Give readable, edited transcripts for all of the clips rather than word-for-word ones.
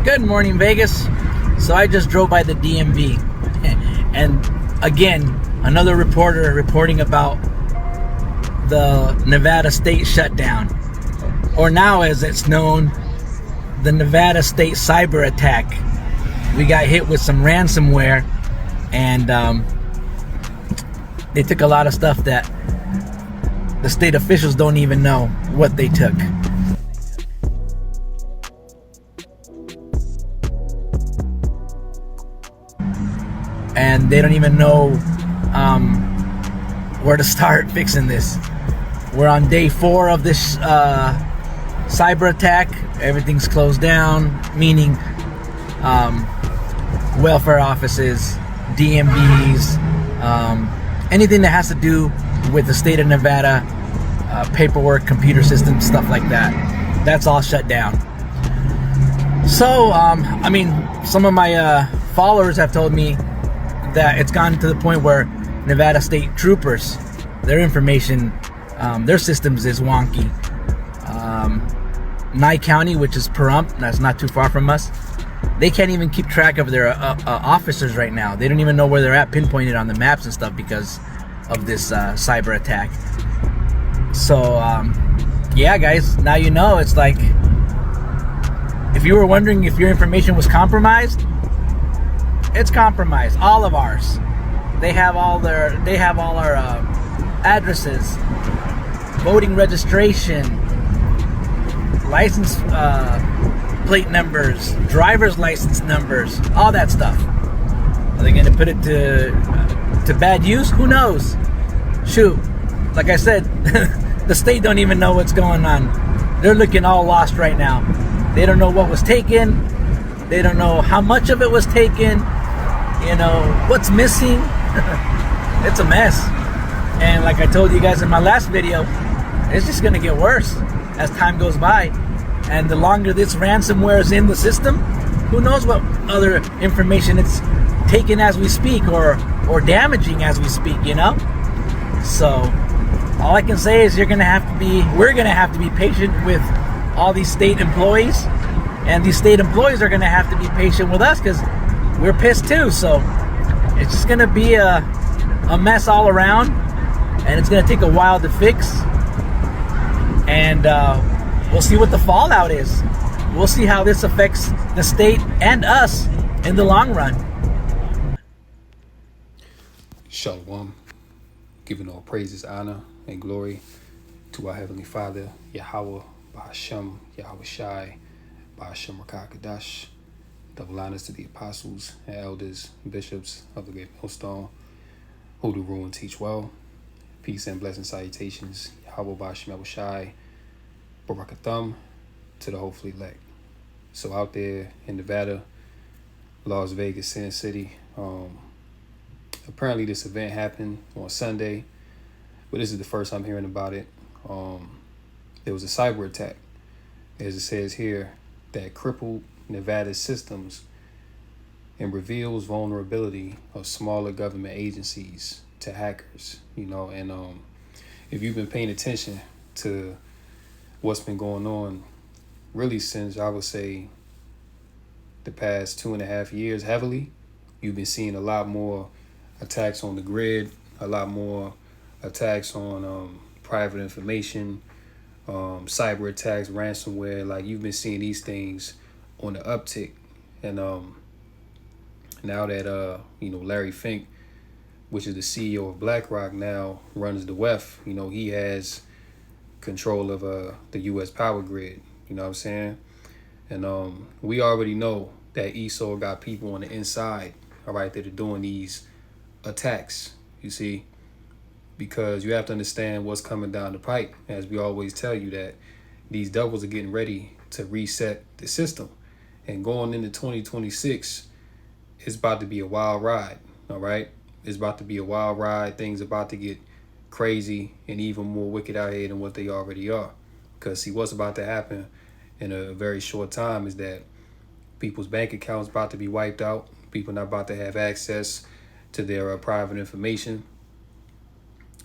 Good morning, Vegas. So I just drove by the DMV, and again, another reporter reporting about the Nevada state shutdown, or now as it's known, the Nevada state cyberattack. We got hit with some ransomware, and they took a lot of stuff that the state officials don't even know what they took. And they don't even know where to start fixing this. We're on day 4 of this cyber attack. Everything's closed down, meaning welfare offices, DMVs, anything that has to do with the state of Nevada, paperwork, computer systems, stuff like that. That's all shut down. So, I mean, some of my followers have told me that it's gotten to the point where Nevada state troopers, their information, their systems is wonky. Nye County, which is Pahrump, that's not too far from us, they can't even keep track of their officers right now. They don't even know where they're at, pinpointed on the maps and stuff because of this cyber attack. So, yeah, guys, now you know. It's like, if you were wondering if your information was compromised, it's compromised. All of ours. They have all our addresses, voting registration, license plate numbers, driver's license numbers, all that stuff. Are they going to put it to bad use? Who knows? Shoot, like I said, the state don't even know what's going on. They're looking all lost right now. They don't know what was taken. They don't know how much of it was taken. You know, what's missing. It's a mess. And like I told you guys in my last video, it's just going to get worse as time goes by. And the longer this ransomware is in the system, who knows what other information it's taking as we speak, or damaging as we speak, you know? So all I can say is we're going to have to be patient with all these state employees, and these state employees are going to have to be patient with us because we're pissed too. So it's just going to be a mess all around, and it's going to take a while to fix. And we'll see what the fallout is. We'll see how this affects the state and us in the long run. Shalom. Giving all praises, honor, and glory to our Heavenly Father, Yahweh, Ba'ashem, Yahweh Shai, Ba'ashem Rakakadash. Double honors to the apostles and elders, bishops of the great millstone, who do rule and teach well. Peace and blessing salutations, Yahweh Ba'ashem Yahweh Shai, Barakathum, to the hopefully elect. So out there in Nevada, Las Vegas, Sin City, apparently this event happened on Sunday, but this is the first I'm hearing about it. There was a cyber attack, as it says here, that crippled Nevada's systems and reveals vulnerability of smaller government agencies to hackers. You know, and if you've been paying attention to what's been going on really since, I would say, the past 2.5 years heavily, you've been seeing a lot more attacks on the grid, a lot more attacks on private information, cyber attacks, ransomware. Like, you've been seeing these things on the uptick. And now that Larry Fink, which is the CEO of BlackRock, now runs the WEF, he has control of the U.S. power grid. You know what I'm saying? And we already know that ESO got people on the inside, all right, that are doing these attacks, you see, because you have to understand what's coming down the pipe. As we always tell you, that these devils are getting ready to reset the system. And going into 2026, it's about to be a wild ride, all right? It's about to be a wild ride. Things about to get crazy and even more wicked out here than what they already are. Because, see, what's about to happen in a very short time is that people's bank accounts about to be wiped out. People not about to have access to their private information.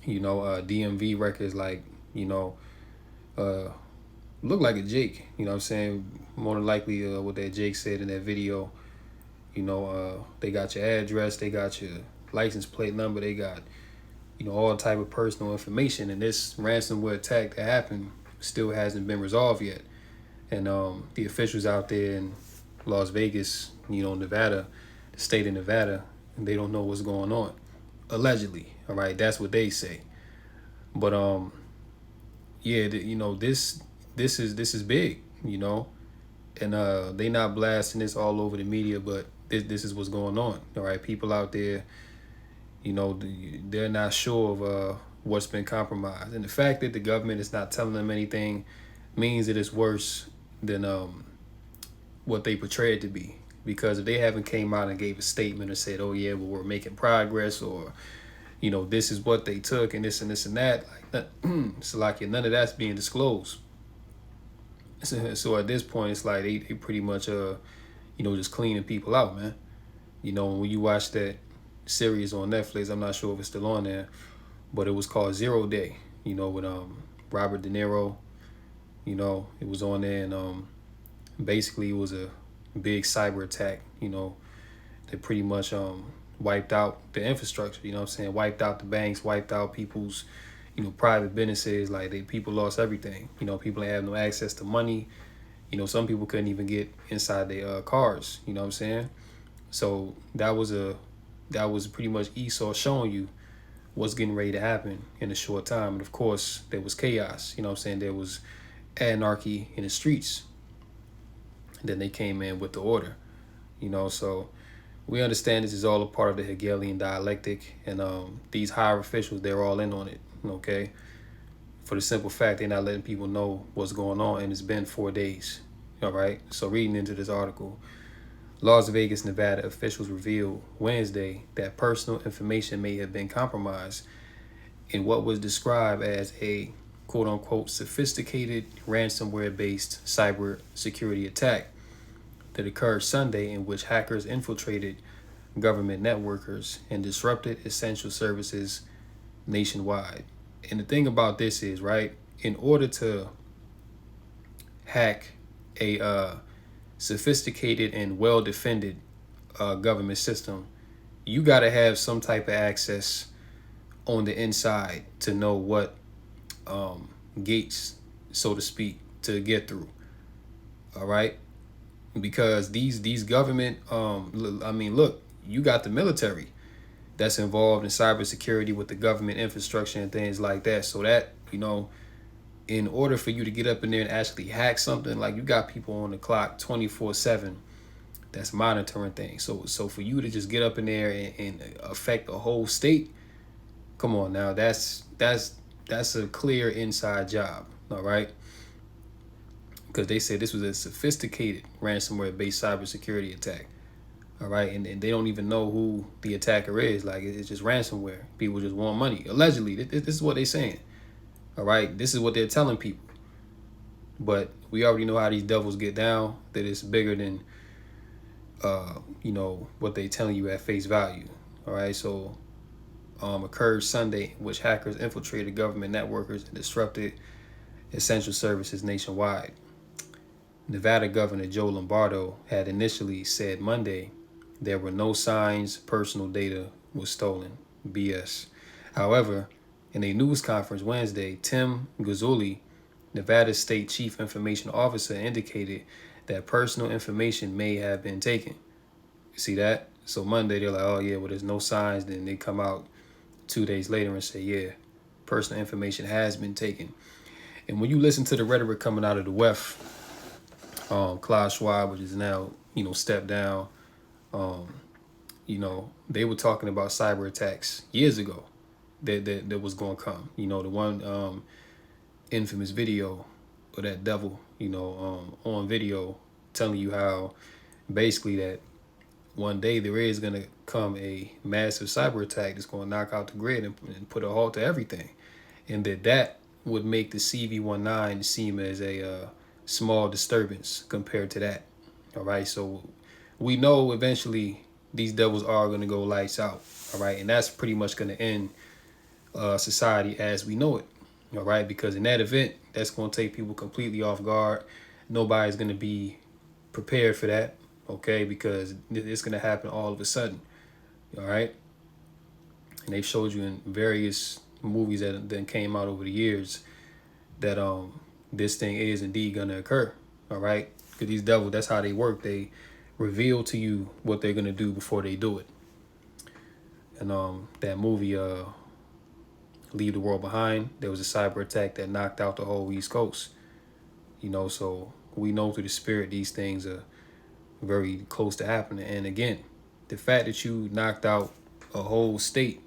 DMV records, like, looked like a Jake. You know what I'm saying? More than likely, what that Jake said in that video. They got your address, they got your license plate number, they got all type of personal information. And this ransomware attack that happened still hasn't been resolved yet. And the officials out there in Las Vegas, Nevada, the state of Nevada, they don't know what's going on. Allegedly, all right, that's what they say. But yeah, this is big, and they not blasting this all over the media, but this is what's going on. All right, people out there, they're not sure of what's been compromised, and the fact that the government is not telling them anything means that it's worse than what they portray it to be. Because if they haven't came out and gave a statement or said, "Oh yeah, well, we're making progress," or this is what they took and this and this and that, like it's like none of that's being disclosed. So at this point, it's like they pretty much just cleaning people out, man. When you watch that series on Netflix, I'm not sure if it's still on there, but it was called 0 Day, with Robert De Niro. It was on there, and basically it was a big cyber attack, that pretty much wiped out the infrastructure, wiped out the banks, wiped out people's private businesses. Like people lost everything. People ain't have no access to money. Some people couldn't even get inside their cars. You know what I'm saying? So that was pretty much Esau showing you what's getting ready to happen in a short time. And of course, there was chaos. There was anarchy in the streets. Then they came in with the order. So we understand this is all a part of the Hegelian dialectic, and these higher officials, they're all in on it. Okay, for the simple fact they're not letting people know what's going on, and it's been 4 days. All right, so reading into this article, Las Vegas, Nevada officials revealed Wednesday that personal information may have been compromised in what was described as a quote-unquote sophisticated ransomware-based cyber security attack that occurred Sunday, in which hackers infiltrated government networkers and disrupted essential services nationwide. And the thing about this is, right, in order to hack a sophisticated and well-defended government system, you got to have some type of access on the inside to know what gates, so to speak, to get through. All right, because these government, look, you got the military that's involved in cybersecurity with the government infrastructure and things like that. So that, in order for you to get up in there and actually hack something, like you got people on the clock 24/7 that's monitoring things. So for you to just get up in there and affect the whole state, come on now, that's a clear inside job. All right, because they said this was a sophisticated ransomware-based cybersecurity attack. All right, and they don't even know who the attacker is. Like, it's just ransomware. People just want money. Allegedly, this is what they're saying. All right, this is what they're telling people. But we already know how these devils get down, that it's bigger than, what they telling you at face value. All right, so occurred Sunday, in which hackers infiltrated government networkers and disrupted essential services nationwide. Nevada Governor Joe Lombardo had initially said Monday there were no signs personal data was stolen. BS. However, in a news conference Wednesday, Tim Gazzulli, Nevada State Chief Information Officer, indicated that personal information may have been taken. See that? So Monday, they're like, oh yeah, well, there's no signs. Then they come out 2 days later and say, yeah, personal information has been taken. And when you listen to the rhetoric coming out of the WEF, Klaus Schwab, which is now, stepped down, they were talking about cyber attacks years ago that was going to come. The one infamous video of that devil, on video telling you how basically that one day there is going to come a massive cyber attack that's going to knock out the grid and put a halt to everything. And that would make the CV-19 seem as a small disturbance compared to that. All right, so we know eventually these devils are going to go lights out. All right, and that's pretty much going to end society as we know it. All right, because in that event, that's going to take people completely off guard. Nobody's going to be prepared for that, okay, because it's going to happen all of a sudden. All right, and they've showed you in various movies that then came out over the years that this thing is indeed going to occur. All right, because these devils, that's how they work. They reveal to you what they're going to do before they do it. And that movie Leave the World Behind, there was a cyber attack that knocked out the whole East Coast. So we know through the spirit these things are very close to happening. And again, the fact that you knocked out a whole state,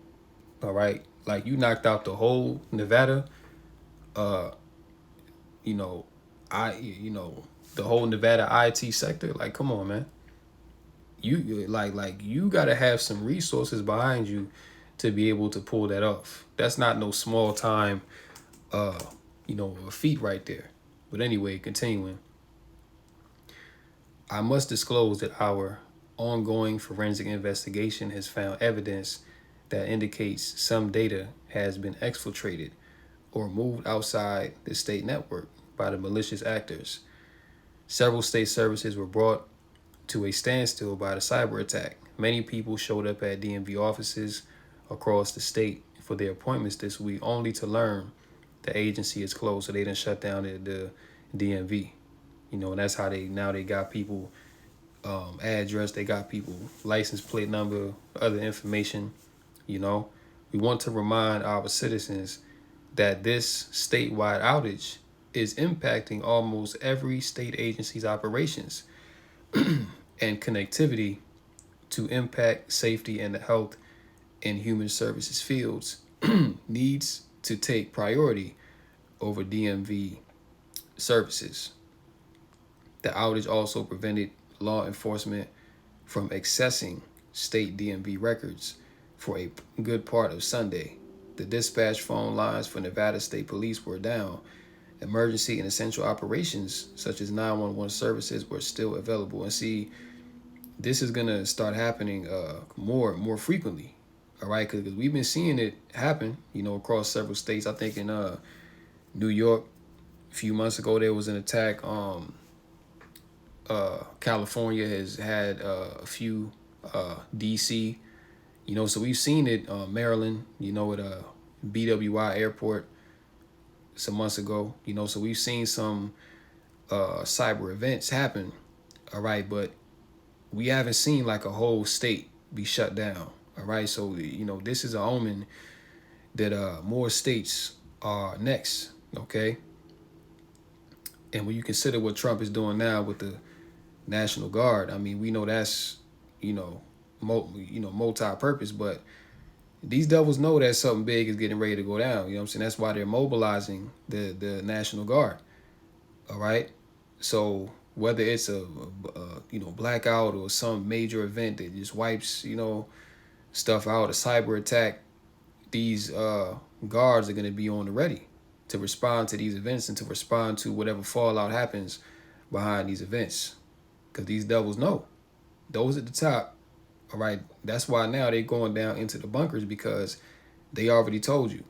all right, like you knocked out the whole Nevada, you know, the whole Nevada IT sector. Like, come on, man. You like you gotta have some resources behind you to be able to pull that off. That's not no small time, a feat right there. But anyway, continuing. I must disclose that our ongoing forensic investigation has found evidence that indicates some data has been exfiltrated or moved outside the state network by the malicious actors. Several state services were brought to a standstill by the cyber attack. Many people showed up at DMV offices across the state for their appointments this week, only to learn the agency is closed, so they didn't shut down the DMV. And that's how they got people address, they got people license plate number, other information. We want to remind our citizens that this statewide outage is impacting almost every state agency's operations and connectivity to impact safety and the health and human services fields needs to take priority over DMV services. The outage also prevented law enforcement from accessing state DMV records for a good part of Sunday. The dispatch phone lines for Nevada State Police were down. Emergency and essential operations such as 911 services were still available. And see, this is gonna start happening more frequently. All right, because we've been seeing it happen, across several states. I think in New York a few months ago there was an attack. California has had a few, DC, so we've seen it. Maryland, at BWI airport some months ago, so we've seen some cyber events happen. All right, but we haven't seen like a whole state be shut down. All right, so this is an omen that more states are next. Okay, and when you consider what Trump is doing now with the National Guard, I mean, we know that's multi-purpose, but these devils know that something big is getting ready to go down. You know what I'm saying? That's why they're mobilizing the National Guard. All right, so whether it's a blackout or some major event that just wipes stuff out, a cyber attack, these guards are going to be on the ready to respond to these events and to respond to whatever fallout happens behind these events. Because these devils know. Those at the top, all right, that's why now they're going down into the bunkers, because they already told you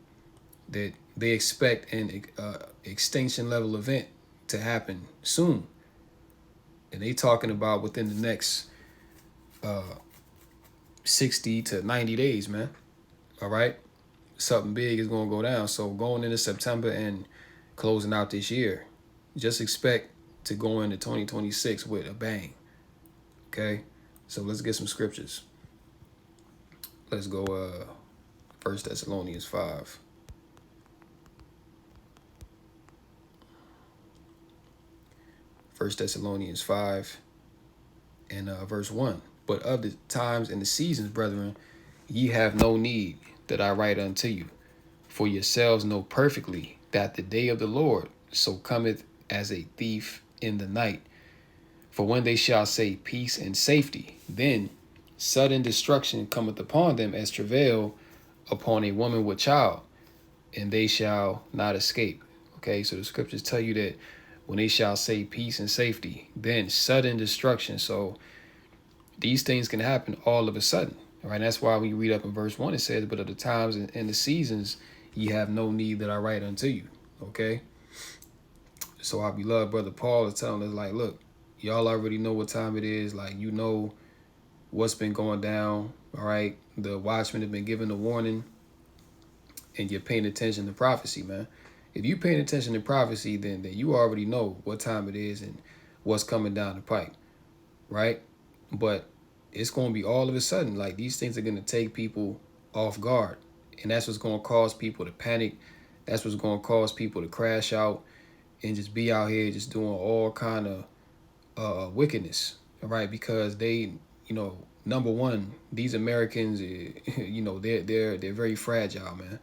that they expect an extinction level event to happen soon. And they talking about within the next 60 to 90 days, man. All right? Something big is going to go down. So going into September and closing out this year, just expect to go into 2026 with a bang. Okay? So let's get some scriptures. Let's go 1 Thessalonians 5. 1 Thessalonians 5 and verse 1. But of the times and the seasons, brethren, ye have no need that I write unto you. For yourselves know perfectly that the day of the Lord so cometh as a thief in the night. For when they shall say peace and safety, then sudden destruction cometh upon them as travail upon a woman with child, and they shall not escape. Okay, so the scriptures tell you that when they shall say peace and safety, then sudden destruction. So these things can happen all of a sudden. All right, that's why we read up in verse 1, it says, but of the times and the seasons ye have no need that I write unto you. Okay. So our beloved brother Paul is telling us, like, look, y'all already know what time it is. Like, you know what's been going down. All right. The watchmen have been given the warning, and you're paying attention to prophecy, man. If you paying attention to prophecy, then you already know what time it is and what's coming down the pipe, right? But it's going to be all of a sudden, like, these things are going to take people off guard, and that's what's going to cause people to panic. That's what's going to cause people to crash out and just be out here just doing all kind of wickedness, all right? Because they, number one, these Americans, they're very fragile, man.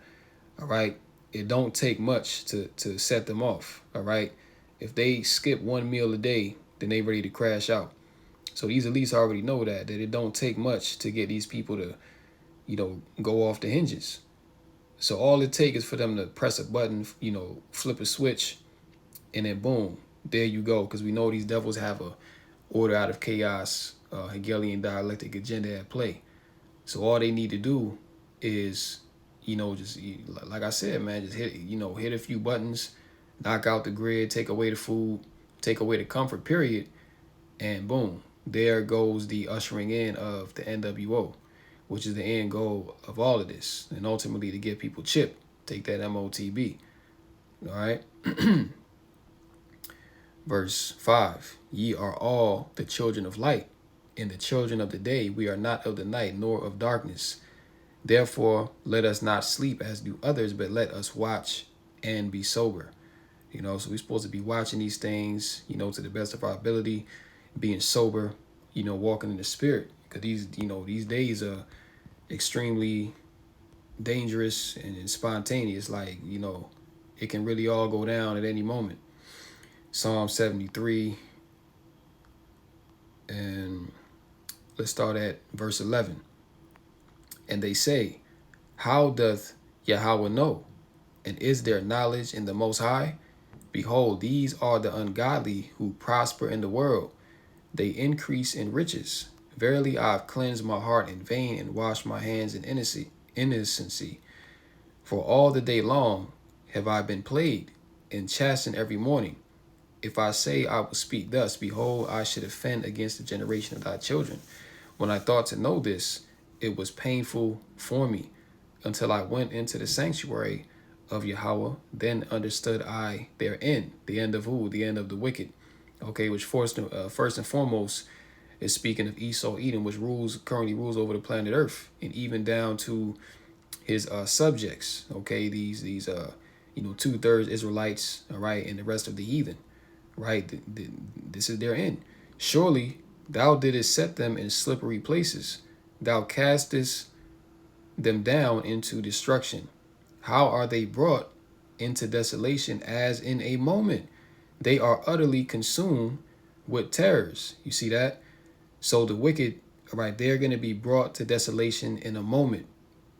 All right. It don't take much to set them off. All right. If they skip one meal a day, then they ready to crash out. So these elites already know that it don't take much to get these people to, go off the hinges. So all it takes is for them to press a button, flip a switch, and then boom, there you go. Because we know these devils have a order out of chaos, Hegelian dialectic agenda at play. So all they need to do is, just like I said, man, just hit a few buttons, knock out the grid, take away the food, take away the comfort, period. And boom, there goes the ushering in of the NWO, which is the end goal of all of this. And ultimately to get people chipped, take that MOTB. All right. Verse 5, ye are all the children of light and the children of the day. We are not of the night nor of darkness. Therefore, let us not sleep as do others, but let us watch and be sober. So we're supposed to be watching these things, to the best of our ability, being sober, walking in the spirit. Because these days are extremely dangerous and spontaneous. Like, it can really all go down at any moment. Psalm 73, and let's start at verse 11. And they say, how doth Yahweh know? And is there knowledge in the Most High? Behold, these are the ungodly who prosper in the world. They increase in riches. Verily, I have cleansed my heart in vain and washed my hands in innocency. For all the day long have I been plagued and chastened every morning. If I say I will speak thus, behold, I should offend against the generation of thy children. When I thought to know this, it was painful for me until I went into the sanctuary of Yahweh. Then understood I their end. The end of who? The end of the wicked. Okay, which first and foremost is speaking of Esau, Edom, which currently rules over the planet Earth, and even down to his subjects. Okay, these 2/3 Israelites, all right, and the rest of the heathen, right? This is their end. Surely thou didst set them in slippery places. Thou castest them down into destruction. How are they brought into desolation as in a moment? They are utterly consumed with terrors. You see that? So the wicked, right, they're going to be brought to desolation in a moment.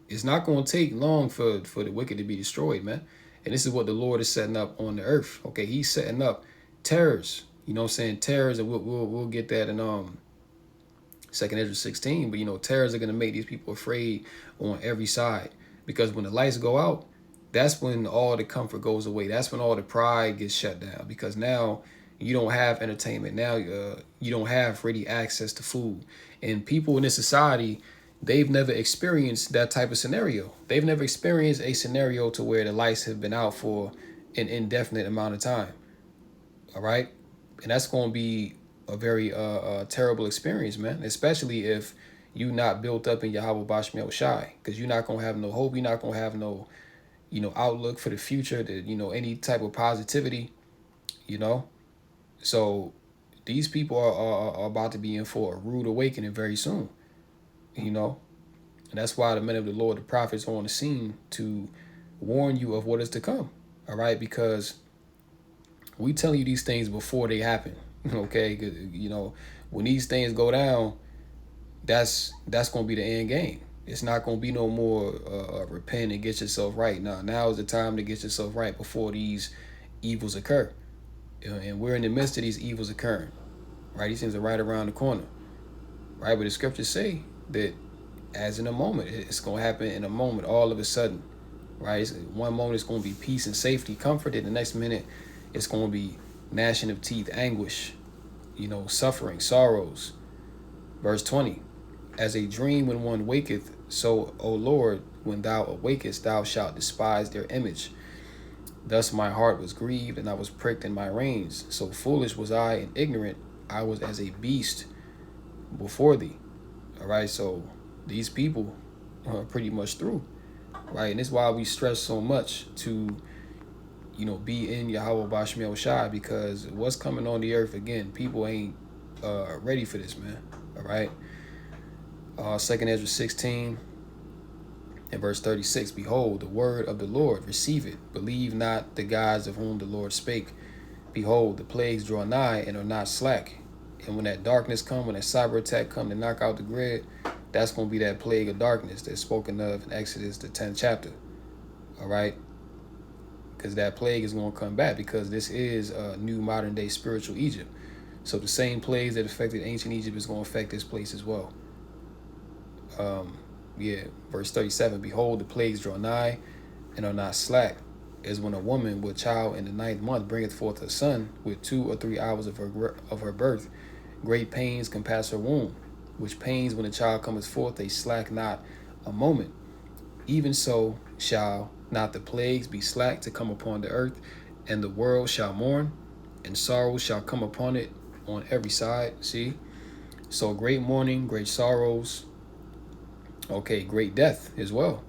It's not going to take long for the wicked to be destroyed, man. And this is what the Lord is setting up on the earth. Okay, he's setting up terrors. Terrors, and we'll get that in 2nd Ezra 16, but terrors are going to make these people afraid on every side, because when the lights go out, that's when all the comfort goes away. That's when all the pride gets shut down, because now you don't have entertainment. Now you don't have ready access to food. And people in this society, they've never experienced that type of scenario. They've never experienced a scenario to where the lights have been out for an indefinite amount of time. All right. And that's going to be a very terrible experience, man, especially if you not built up in Yahweh Bashmiel Shai, because you're not going to have no hope. You're not going to have no, outlook for the future, any type of positivity, So these people are about to be in for a rude awakening very soon, And that's why the men of the Lord, the prophets, are on the scene to warn you of what is to come. All right, because we tell you these things before they happen. Okay, when these things go down, that's going to be the end game. It's not going to be no more repent and get yourself right. Now is the time to get yourself right before these evils occur. And we're in the midst of these evils occurring, right? These things are right around the corner, right? But the scriptures say that as in a moment, it's going to happen in a moment, all of a sudden, right? One moment it's going to be peace and safety, comfort. And the next minute it's going to be gnashing of teeth, anguish, suffering, sorrows. Verse 20, as a dream when one waketh, so, O Lord, when thou awakest, thou shalt despise their image. Thus my heart was grieved, and I was pricked in my reins. So foolish was I and ignorant. I was as a beast before thee. All right, so these people are pretty much through, right? And this is why we stress so much to, be in Yahweh Bashmiel Shai, because what's coming on the earth, again, people ain't ready for this, man. All right. 2nd Ezra 16 and verse 36, behold, the word of the Lord, receive it. Believe not the gods of whom the Lord spake. Behold, the plagues draw nigh and are not slack. And when that darkness come, when that cyber attack come to knock out the grid, that's going to be that plague of darkness that's spoken of in Exodus, the 10th chapter. All right. Because that plague is going to come back, because this is a new modern day spiritual Egypt. So the same plagues that affected ancient Egypt is going to affect this place as well. Verse 37, behold, the plagues draw nigh and are not slack, as when a woman with child in the 9th month bringeth forth a son with 2 or 3 hours of her birth. Great pains compass her womb, which pains when the child cometh forth, they slack not a moment. Even so shall not the plagues be slack to come upon the earth, and the world shall mourn, and sorrow shall come upon it on every side. See? So great mourning, great sorrows, okay, great death as well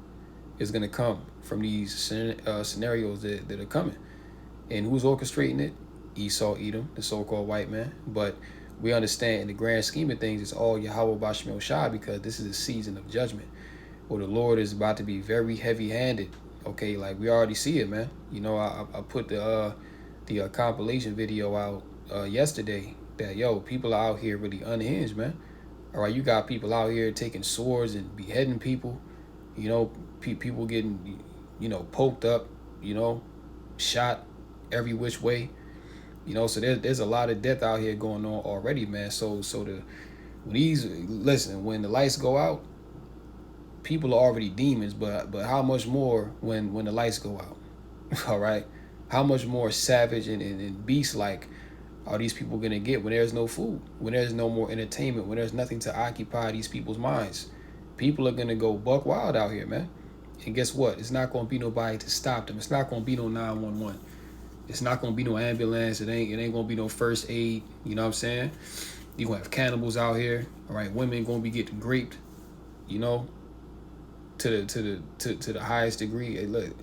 is going to come from these scenarios that are coming. And who's orchestrating it? Esau, Edom, the so-called white man. But we understand in the grand scheme of things, it's all Yahweh Bashmiel Shai, because this is a season of judgment where the Lord is about to be very heavy-handed. Okay, like we already see it, man. I put the compilation video out yesterday that, people are out here really unhinged, man. All right, you got people out here taking swords and beheading people, people getting, poked up, shot every which way, so there's a lot of death out here going on already, man. So when the lights go out, people are already demons, but how much more when the lights go out? All right, how much more savage and beast-like are these people going to get when there's no food, when there's no more entertainment, when there's nothing to occupy these people's minds? People are going to go buck wild out here, man. And guess what? It's not going to be nobody to stop them. It's not going to be no 911. It's not going to be no ambulance. It ain't going to be no first aid. You know what I'm saying? You're going to have cannibals out here. All right, women going to be getting raped, to the highest degree. Hey, look,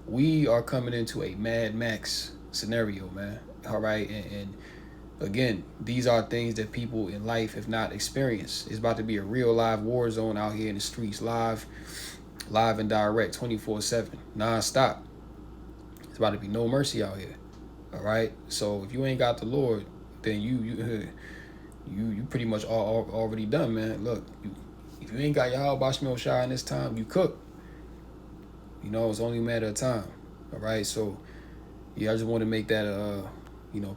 we are coming into a Mad Max scenario, man. All right, and again, these are things that people in life have not experienced. It's about to be a real live war zone out here in the streets, live and direct, 24/7, non-stop. It's about to be no mercy out here. All right, so if you ain't got the Lord, then you pretty much already done, man. Look, if you ain't got Yahweh Bashmiel Shai in this time, you cook. It's only a matter of time. All right, so I just want to make that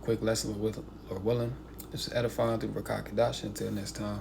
quick lesson with or willing. Just edifying through Rakah Kadash. Until next time.